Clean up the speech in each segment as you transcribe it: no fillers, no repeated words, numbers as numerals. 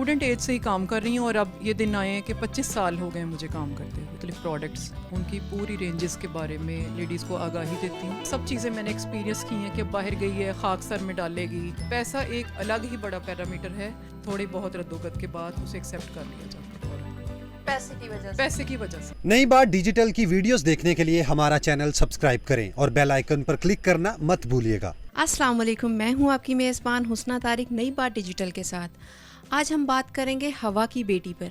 Student age سے ہی کام کر رہی ہوں اور اب یہ دن آئے ہیں کہ 25 سال ہو گئے مجھے کام کرتے ہوئے. مختلف پروڈکٹس ان کی پوری رینجز کے بارے میں لیڈیز کو آگاہی دیتی ہوں. سب چیزیں میں نے ایکسپیرینس کی ہیں کہ باہر گئی ہے خاک سر میں ڈالے گی. پیسہ ایک الگ ہی بڑا پیرامیٹر ہے, تھوڑی بہت ردوگت کے بعد اسے ایکسیپٹ کر لیا جاتا ہے پیسے کی وجہ سے. نئی بات ڈیجیٹل کی ویڈیوز دیکھنے کے لیے ہمارا چینل سبسکرائب کریں اور بیل آئیکن پر کلک کرنا مت بھولیے گا. السلام علیکم, میں ہوں آپ کی میزبان حسنہ طارق نئی بات ڈیجیٹل کے ساتھ. آج ہم بات کریں گے ہوا کی بیٹی پر.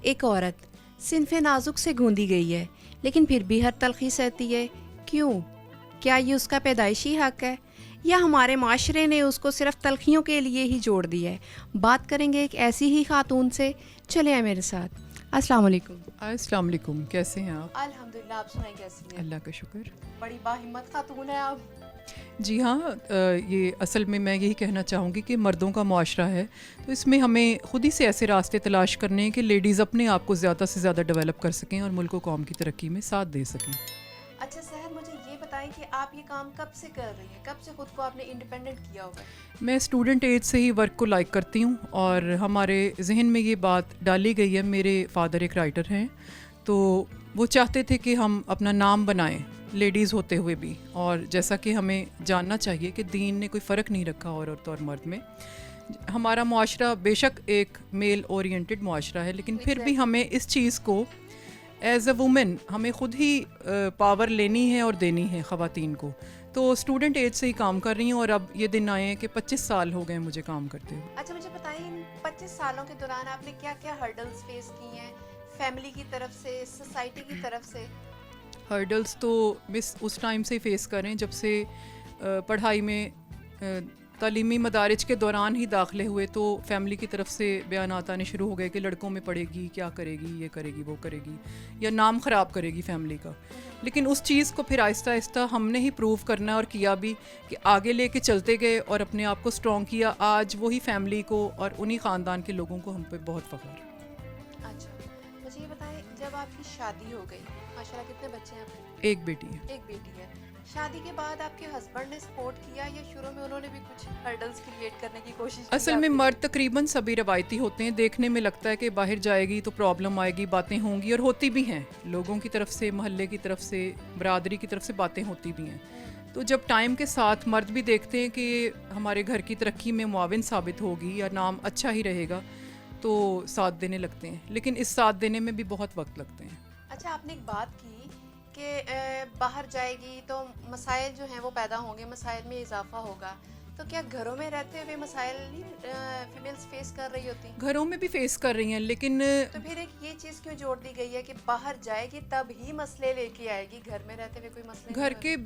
ایک عورت صنف نازک سے گوندی گئی ہے لیکن پھر بھی ہر تلخی سہتی ہے. کیوں؟ کیا یہ اس کا پیدائشی حق ہے یا ہمارے معاشرے نے اس کو صرف تلخیوں کے لیے ہی جوڑ دیا ہے؟ بات کریں گے ایک ایسی ہی خاتون سے. چلے ہیں میرے ساتھ. السلام علیکم. السلام علیکم, کیسے ہیں آپ؟ الحمدللہ, آپ سنائیں کیسی ہیں؟ اللہ کا شکر. بڑی باہمت خاتون ہے آپ. جی ہاں, یہ اصل میں یہی کہنا چاہوں گی کہ مردوں کا معاشرہ ہے تو اس میں ہمیں خود ہی سے ایسے راستے تلاش کرنے ہیں کہ لیڈیز اپنے آپ کو زیادہ سے زیادہ ڈیولپ کر سکیں اور ملک و قوم کی ترقی میں ساتھ دے سکیں. اچھا سحر, مجھے یہ بتائیں کہ آپ یہ کام کب سے کر رہی ہیں, کب سے خود کو آپ نے انڈیپینڈنٹ کیا ہوگا؟ میں اسٹوڈنٹ ایج سے ہی ورک کو لائک کرتی ہوں اور ہمارے ذہن میں یہ بات ڈالی گئی ہے. میرے فادر ایک رائٹر ہیں تو وہ چاہتے تھے کہ ہم اپنا نام بنائیں لیڈیز ہوتے ہوئے بھی, اور جیسا کہ ہمیں جاننا چاہیے کہ دین نے کوئی فرق نہیں رکھا عورت اور مرد میں. ہمارا معاشرہ بے شک ایک میل اورینٹڈ معاشرہ ہے لیکن پھر بھی ہمیں اس چیز کو ایز اے وومن ہمیں خود ہی پاور لینی ہے اور دینی ہے خواتین کو. تو اسٹوڈنٹ ایج سے ہی کام کر رہی ہوں اور اب یہ دن آئے ہیں کہ 25 سال ہو گئے مجھے کام کرتے ہوئے. اچھا مجھے بتائیں, ان 25 سالوں کے دوران آپ نے کیا کیا ہرڈلز فیس کی ہیں, فیملی کی طرف سے, سوسائٹی کی طرف سے؟ ہرڈلز تو مس اس ٹائم سے فیس کریں جب سے پڑھائی میں تعلیمی مدارج کے دوران ہی داخلے ہوئے تو فیملی کی طرف سے بیانات آنے شروع ہو گئے کہ لڑکوں میں پڑھے گی, کیا کرے گی, یہ کرے گی, وہ کرے گی, یا نام خراب کرے گی فیملی کا. لیکن اس چیز کو پھر آہستہ آہستہ ہم نے ہی پروو کرنا اور کیا بھی کہ آگے لے کے چلتے گئے اور اپنے آپ کو اسٹرانگ کیا. آج وہی فیملی کو اور انہی خاندان کے لوگوں کو ہم پہ بہت فخر. اچھا مجھے یہ بتائیں, جب آپ کی شادی ہو گئی, ماشاءاللہ کتنے بچے ہیں آپ کے؟ ایک بیٹی ہے. ایک بیٹی ہے. شادی کے بعد آپ کے ہسبینڈ نے سپورٹ کیا یا شروع میں انہوں نے بھی کچھ ہرڈلز کریٹ کرنے کی کوشش کی؟ اصل میں مرد تقریباً سبھی روایتی ہوتے ہیں. دیکھنے میں لگتا ہے کہ باہر جائے گی تو پرابلم آئے گی, باتیں ہوں گی, اور ہوتی بھی ہیں. لوگوں کی طرف سے, محلے کی طرف سے, برادری کی طرف سے باتیں ہوتی بھی ہیں. تو جب ٹائم کے ساتھ مرد بھی دیکھتے ہیں کہ ہمارے گھر کی ترقی میں معاون ثابت ہوگی یا نام اچھا ہی رہے گا تو ساتھ دینے لگتے ہیں. لیکن اس ساتھ دینے میں بھی بہت وقت لگتے ہیں. اچھا, آپ نے ایک بات کی کہ باہر جائے گی تو مسائل جو ہیں وہ پیدا ہوں گے, مسائل میں اضافہ ہوگا. تو کیا گھروں میں رہتے ہوئے مسائل نہیں فیمیلز فیس کر رہی ہوتی ہیں؟ گھروں میں بھی فیس کر رہی ہیں لیکن تو پھر ایک یہ چیز کیوں جوڑ دی گئی ہے کہ باہر جائے گی تب ہی مسئلے لے کے آئے گی, گھر میں رہتے ہوئے کوئی مسئلے گھر کے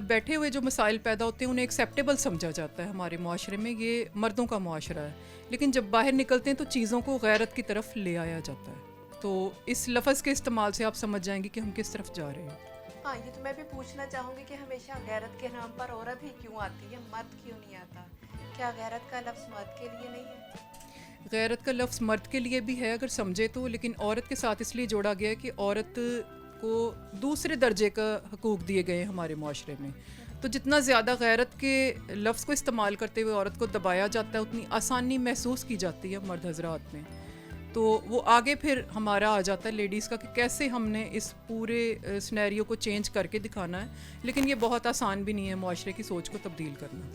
بیٹھے ہوئے جو مسائل پیدا ہوتے ہیں انہیں ایکسیپٹیبل سمجھا جاتا ہے ہمارے معاشرے میں. یہ مردوں کا معاشرہ ہے لیکن جب باہر نکلتے ہیں تو چیزوں کو غیرت کی طرف لے آیا جاتا ہے. تو اس لفظ کے استعمال سے آپ سمجھ جائیں گے کہ ہم کس طرف جا رہے ہیں. ہاں, یہ تو میں بھی پوچھنا چاہوں گی کہ ہمیشہ غیرت کے نام پر عورت ہی کیوں آتی ہے, مرد کیوں نہیں آتا؟ کیا غیرت کا لفظ مرد کے لیے نہیں ہے؟ غیرت کا لفظ مرد کے لیے بھی ہے اگر سمجھے تو, لیکن عورت کے ساتھ اس لیے جوڑا گیا ہے کہ عورت کو دوسرے درجے کا حقوق دیے گئے ہیں ہمارے معاشرے میں. تو جتنا زیادہ غیرت کے لفظ کو استعمال کرتے ہوئے عورت کو دبایا جاتا ہے اتنی آسانی محسوس کی جاتی ہے مرد حضرات میں. تو وہ آگے پھر ہمارا آ جاتا ہے لیڈیز کا کہ کیسے ہم نے اس پورے سنیریو کو چینج کر کے دکھانا ہے. لیکن یہ بہت آسان بھی نہیں ہے معاشرے کی سوچ کو تبدیل کرنا.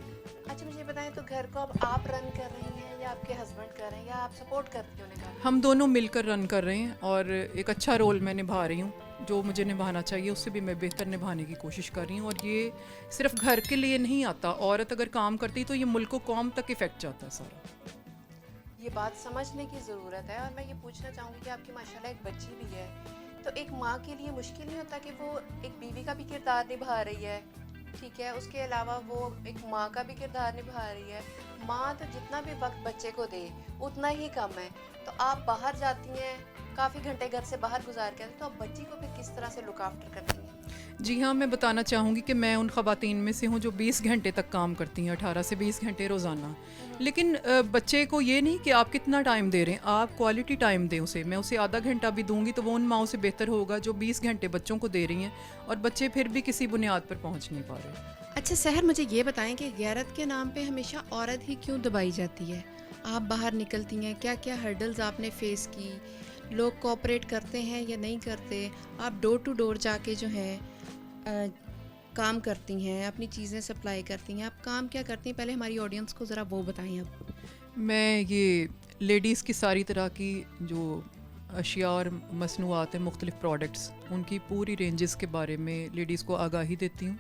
اچھا مجھے بتائیں, تو گھر کو اب آپ رن کر رہی ہیں یا آپ کے ہسبینڈ کر رہے ہیں یا آپ سپورٹ کرتی ہیں انہیں؟ ہم دونوں مل کر رن کر رہے ہیں اور ایک اچھا رول میں نبھا رہی ہوں. جو مجھے نبھانا چاہیے اس سے بھی میں بہتر نبھانے کی کوشش کر رہی ہوں. اور یہ صرف گھر کے لیے نہیں آتا, عورت اگر کام کرتی تو یہ ملک و قوم تک افیکٹ جاتا ہے سارا. یہ بات سمجھنے کی ضرورت ہے. اور میں یہ پوچھنا چاہوں گی کہ آپ کی ماشاءاللہ ایک بچی بھی ہے, تو ایک ماں کے لیے مشکل نہیں ہوتا کہ وہ ایک بیوی کا بھی کردار نبھا رہی ہے, ٹھیک ہے, اس کے علاوہ وہ ایک ماں کا بھی کردار نبھا رہی ہے. ماں تو جتنا بھی وقت بچے کو دے اتنا ہی کم ہے. تو آپ باہر جاتی ہیں, کافی گھنٹے گھر سے باہر گزار کے آتی ہیں, تو آپ بچی کو پھر کس طرح سے لک آفٹر کرتی ہیں؟ جی ہاں, میں بتانا چاہوں گی کہ میں ان خواتین میں سے ہوں جو 20 گھنٹے تک کام کرتی ہیں, 18 سے 20 گھنٹے روزانہ. لیکن بچے کو یہ نہیں کہ آپ کتنا ٹائم دے رہے ہیں, آپ کوالٹی ٹائم دیں اسے. میں اسے آدھا گھنٹہ بھی دوں گی تو وہ ان ماؤں سے بہتر ہوگا جو 20 گھنٹے بچوں کو دے رہی ہیں اور بچے پھر بھی کسی بنیاد پر پہنچ نہیں پا رہے. اچھا سحر, مجھے یہ بتائیں کہ غیرت کے نام پہ ہمیشہ عورت ہی کیوں دبائی جاتی ہے؟ آپ باہر نکلتی ہیں کیا کیا ہرڈلز آپ نے فیس کی, لوگ کوآپریٹ کرتے ہیں یا نہیں کرتے, آپ ڈور ٹو ڈور جا کے جو ہے کام کرتی ہیں, اپنی چیزیں سپلائی کرتی ہیں, آپ کام کیا کرتی ہیں, پہلے ہماری آڈینس کو ذرا وہ بتائیں آپ. میں یہ لیڈیز کی ساری طرح کی جو اشیاء اور مصنوعات ہیں, مختلف پروڈکٹس, ان کی پوری رینجز کے بارے میں لیڈیز کو آگاہی دیتی ہوں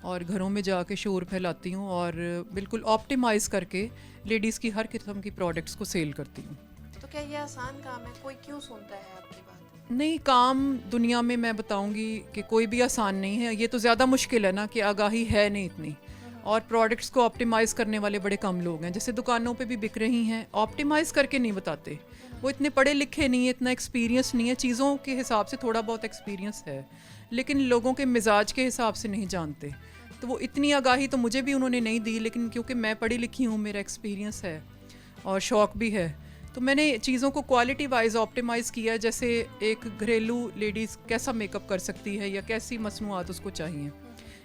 اور گھروں میں جا کے شعور پھیلاتی ہوں اور بالکل آپٹیمائز کر کے لیڈیز کی ہر قسم کی پروڈکٹس کو سیل کرتی ہوں. تو کیا یہ آسان کام ہے, کوئی کیوں سنتا ہے آپ کی بات؟ نہیں, کام دنیا میں بتاؤں گی کہ کوئی بھی آسان نہیں ہے. یہ تو زیادہ مشکل ہے نا کہ آگاہی ہے نہیں اتنی, اور پروڈکٹس کو آپٹیمائز کرنے والے بڑے کم لوگ ہیں. جیسے دکانوں پہ بھی بک رہی ہیں, آپٹیمائز کر کے نہیں بتاتے. وہ اتنے پڑھے لکھے نہیں ہیں, اتنا ایکسپیرینس نہیں ہے, چیزوں کے حساب سے تھوڑا بہت ایکسپیرینس ہے لیکن لوگوں کے مزاج کے حساب سے نہیں جانتے. تو وہ اتنی آگاہی تو مجھے بھی انہوں نے نہیں دی, لیکن کیونکہ میں پڑھی لکھی ہوں, میرا ایکسپیرینس ہے اور شوق بھی ہے, تو میں نے چیزوں کو کوالٹی وائز آپٹیمائز کیا. جیسے ایک گھریلو لیڈیز کیسا میک اپ کر سکتی ہے یا کیسی مصنوعات اس کو چاہیے,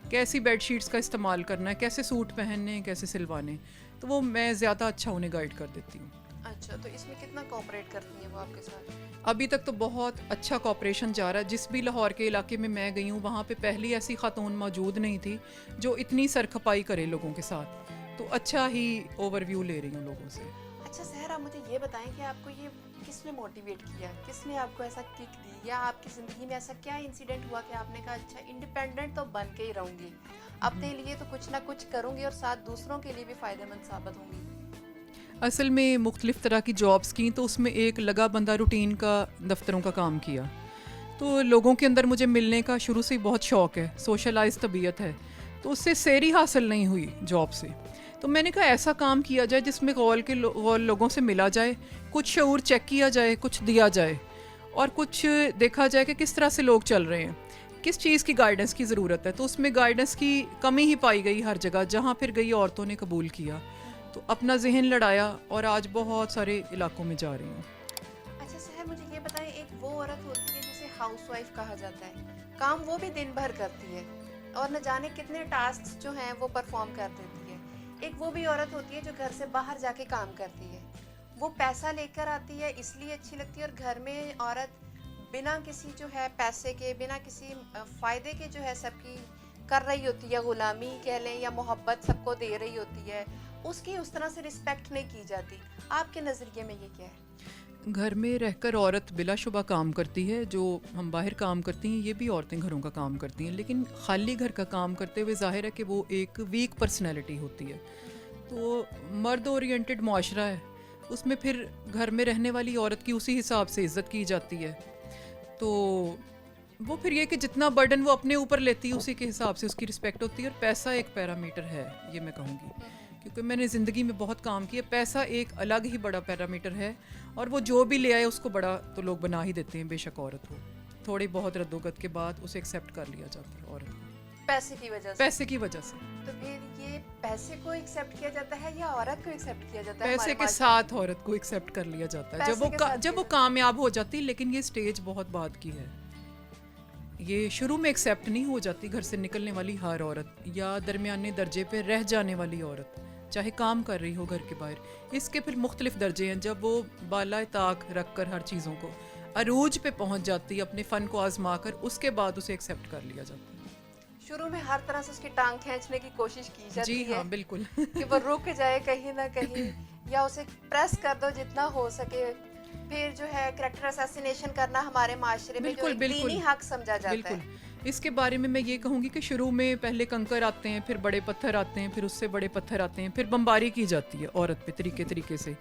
کیسی بیڈ شیٹس کا استعمال کرنا ہے, کیسے سوٹ پہننے ہیں, کیسے سلوانے, تو وہ میں زیادہ اچھا انہیں گائیڈ کر دیتی ہوں. اچھا, تو اس میں کتنا کوآپریٹ کرتی ہیں وہ آپ کے ساتھ؟ ابھی تک تو بہت اچھا کوآپریشن جا رہا ہے. جس بھی لاہور کے علاقے میں گئی ہوں وہاں پہ پہلی ایسی خاتون موجود نہیں تھی جو اتنی سرکھپائی کرے لوگوں کے ساتھ, تو اچھا ہی اوور ویو لے رہی ہوں لوگوں سے. اچھا سحر, آپ مجھے یہ بتائیں کہ آپ کو یہ کس نے موٹیویٹ کیا, کس نے آپ کو ایسا کک دی, یا آپ کی زندگی میں ایسا کیا انسیڈنٹ ہوا کہ آپ نے کہا اچھا انڈیپینڈنٹ تو بن کے ہی رہوں گی, اپنے لیے تو کچھ نہ کچھ کروں گی اور ساتھ دوسروں کے لیے بھی فائدہ مند ثابت ہوں گی؟ اصل میں مختلف طرح کی جابس کی, تو اس میں ایک لگا بندہ روٹین کا دفتروں کا کام کیا, تو لوگوں کے اندر مجھے ملنے کا شروع سے ہی بہت شوق ہے, سوشلائز طبیعت ہے, تو اس سے سیری حاصل نہیں ہوئی جاب سے. تو میں نے کہا ایسا کام کیا جائے جس میں غول لوگوں سے ملا جائے, کچھ شعور چیک کیا جائے, کچھ دیا جائے, اور کچھ دیکھا جائے کہ کس طرح سے لوگ چل رہے ہیں, کس چیز کی گائیڈنس کی ضرورت ہے. تو اس میں گائیڈنس کی کمی ہی پائی گئی ہر جگہ, جہاں پھر گئی عورتوں نے قبول کیا, تو اپنا ذہن لڑایا اور آج بہت سارے علاقوں میں جا رہی ہوں. اچھا سحر, مجھے یہ بتائیں, ایک وہ عورت ہوتی ہے جسے ہاؤس وائف کہا جاتا ہے, کام وہ بھی دن بھر کرتی ہے اور نہ جانے کتنے ٹاسکس جو ہیں وہ پرفارم کر دیتی ہے. ایک وہ بھی عورت ہوتی ہے جو گھر سے باہر جا کے کام کرتی ہے, وہ پیسہ لے کر آتی ہے اس لیے اچھی لگتی ہے, اور گھر میں عورت بنا کسی جو ہے پیسے کے, بنا کسی فائدے کے جو ہے سب کی کر رہی ہوتی ہے, غلامی کہہ لیں یا محبت سب کو دے رہی ہوتی ہے, اس کی اس طرح سے رسپیکٹ نہیں کی جاتی. آپ کے نظریے میں یہ کیا ہے؟ گھر میں رہ کر عورت بلا شبہ کام کرتی ہے, جو ہم باہر کام کرتی ہیں یہ بھی عورتیں گھروں کا کام کرتی ہیں, لیکن خالی گھر کا کام کرتے ہوئے ظاہر ہے کہ وہ ایک ویک پرسنالٹی ہوتی ہے. تو مرد اورینٹڈ معاشرہ ہے, اس میں پھر گھر میں رہنے والی عورت کی اسی حساب سے عزت کی جاتی ہے. تو وہ پھر یہ کہ جتنا برڈن وہ اپنے اوپر لیتی ہے اسی کے حساب سے اس کی رسپیکٹ ہوتی ہے, اور پیسہ ایک پیرامیٹر ہے, یہ میں کہوں گی, کیونکہ میں نے زندگی میں بہت کام کیا. پیسہ ایک الگ ہی بڑا پیرامیٹر ہے, اور وہ جو بھی لے آئے اس کو بڑا تو لوگ بنا ہی دیتے ہیں, بے شک عورت ہو, تھوڑی بہت ردوگت کے بعد اسے ایکسیپٹ کر لیا جاتا ہے عورت کو, پیسے کی وجہ سے. پیسے کی وجہ سے. تو پھر یہ پیسے کو ایکسیپٹ کیا جاتا ہے یا عورت کو ایکسیپٹ کیا جاتا ہے؟ پیسے کے ساتھ عورت کو ایکسیپٹ کر لیا جاتا ہے جب وہ کامیاب ہو جاتی, لیکن یہ سٹیج بہت بعد کی ہے. یہ شروع میں ایکسیپٹ نہیں ہو جاتی گھر سے نکلنے والی ہر عورت, یا درمیانے درجے پہ رہ جانے والی عورت, چاہے کام کر رہی ہو گھر کے باہر. اس کے پھر مختلف درجے ہیں, جب وہ بالائے طاق رکھ کر ہر چیزوں کو عروج پہ پہنچ جاتی ہے, اپنے فن کو آزما کر, اس کے بعد اسے ایکسیپٹ کر لیا جاتا ہے. شروع میں ہر طرح سے اس کی ٹانگ کھینچنے کی کوشش کی جاتی ہے. جی ہاں, بالکل. کہ وہ رک جائے کہیں نہ کہیں, یا اسے پریس کر دو جتنا ہو سکے. پھر جو ہے کریکٹر اسیسینیشن کرنا ہمارے معاشرے میں جو ایک دینی حق سمجھا جاتا ہے. اس کے بارے میں یہ کہوں گی کہ شروع میں پہلے کنکر آتے ہیں, پھر بڑے پتھر آتے ہیں, پھر اس سے بڑے پتھر آتے ہیں, پھر بمباری کی جاتی ہے عورت پہ طریقے سے.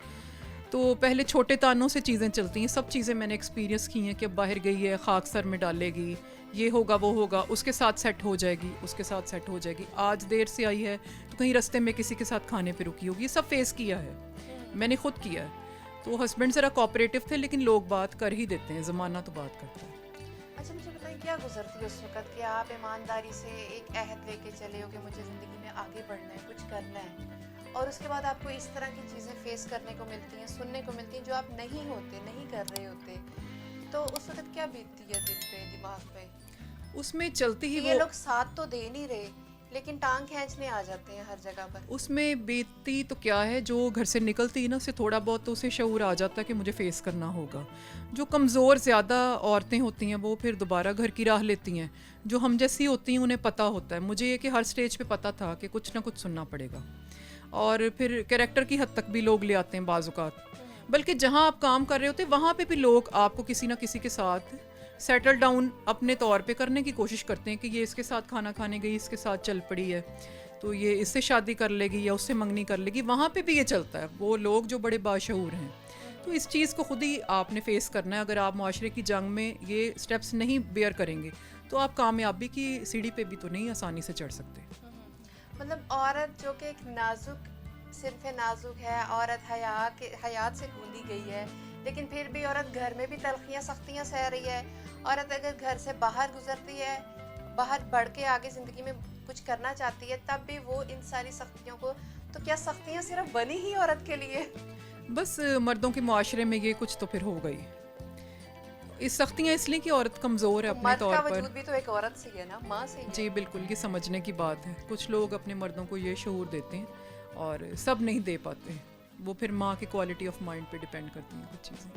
تو پہلے چھوٹے تانوں سے چیزیں چلتی ہیں. سب چیزیں میں نے ایکسپیرینس کی ہیں کہ اب باہر گئی ہے, خاک سر میں ڈالے گی, یہ ہوگا وہ ہوگا, اس کے ساتھ سیٹ ہو جائے گی, اس کے ساتھ سیٹ ہو جائے گی. آج دیر سے آئی ہے تو کہیں رستے میں کسی کے ساتھ کھانے پہ رکی ہوگی. یہ سب فیس کیا ہے, میں نے خود کیا ہے. تو ہسبینڈ ذرا کوآپریٹو تھے, لیکن لوگ بات کر ہی دیتے ہیں, زمانہ تو بات کرتا ہے. اچھا مجھے بتائیں, کیا گزرتی ہے اس وقت کہ آپ ایمانداری سے ایک عہد لے کے چلے ہو کہ مجھے زندگی میں آگے بڑھنا ہے, کچھ کرنا ہے, اور اس کے بعد آپ کو اس طرح کی چیزیں فیس کرنے کو ملتی ہیں, سننے کو ملتی ہیں جو آپ نہیں ہوتے, نہیں کر رہے ہوتے, تو اس وقت کیا بیتتی ہے دل پہ, دماغ پہ؟ اس میں چلتی ہی یہ لوگ ساتھ تو دے نہیں رہے, لیکن ٹانگ کھینچنے آ جاتے ہیں ہر جگہ پر. اس میں بیتی تو کیا ہے, جو گھر سے نکلتی ہے نا اسے تھوڑا بہت تو اسے شعور آ جاتا ہے کہ مجھے فیس کرنا ہوگا. جو کمزور زیادہ عورتیں ہوتی ہیں وہ پھر دوبارہ گھر کی راہ لیتی ہیں. جو ہم جیسی ہوتی ہیں انہیں پتہ ہوتا ہے. مجھے یہ کہ ہر سٹیج پہ پتہ تھا کہ کچھ نہ کچھ سننا پڑے گا, اور پھر کریکٹر کی حد تک بھی لوگ لے آتے ہیں بعض اوقات. بلکہ جہاں آپ کام کر رہے ہوتے ہیں وہاں پہ بھی لوگ آپ کو کسی نہ کسی کے ساتھ سیٹل ڈاؤن اپنے طور پہ کرنے کی کوشش کرتے ہیں کہ یہ اس کے ساتھ کھانا کھانے گئی, اس کے ساتھ چل پڑی ہے, تو یہ اس سے شادی کر لے گی یا اس سے منگنی کر لے گی. وہاں پہ بھی یہ چلتا ہے. وہ لوگ جو بڑے باشعور ہیں, تو اس چیز کو خود ہی آپ نے فیس کرنا ہے. اگر آپ معاشرے کی جنگ میں یہ سٹیپس نہیں بیئر کریں گے تو آپ کامیابی کی سیڑھی پہ بھی تو نہیں آسانی سے چڑھ سکتے. مطلب عورت جو کہ ایک نازک صنف نازک ہے, عورت حیات سے گوندی گئی ہے, لیکن پھر بھی عورت گھر میں بھی تلخیاں سختیاں سہ رہی ہے. عورت اگر گھر سے باہر گزرتی ہے, باہر بڑھ کے آگے زندگی میں کچھ کرنا چاہتی ہے, تب بھی وہ ان ساری سختیوں کو, تو کیا سختیاں صرف بنی ہی عورت کے لیے؟ بس مردوں کے معاشرے میں یہ کچھ تو پھر ہو گئی. اس سختیاں اس لیے کہ عورت کمزور ہے اپنے مرد طور کا پر. وجود بھی تو ایک عورت سے ہے نا, ماں سے. جی بالکل, یہ سمجھنے کی بات ہے. کچھ لوگ اپنے مردوں کو یہ شعور دیتے ہیں اور سب نہیں دے پاتے. وہ پھر ماں کی کوالٹی آف مائنڈ پہ ڈیپینڈ کرتی ہیں کچھ چیزیں.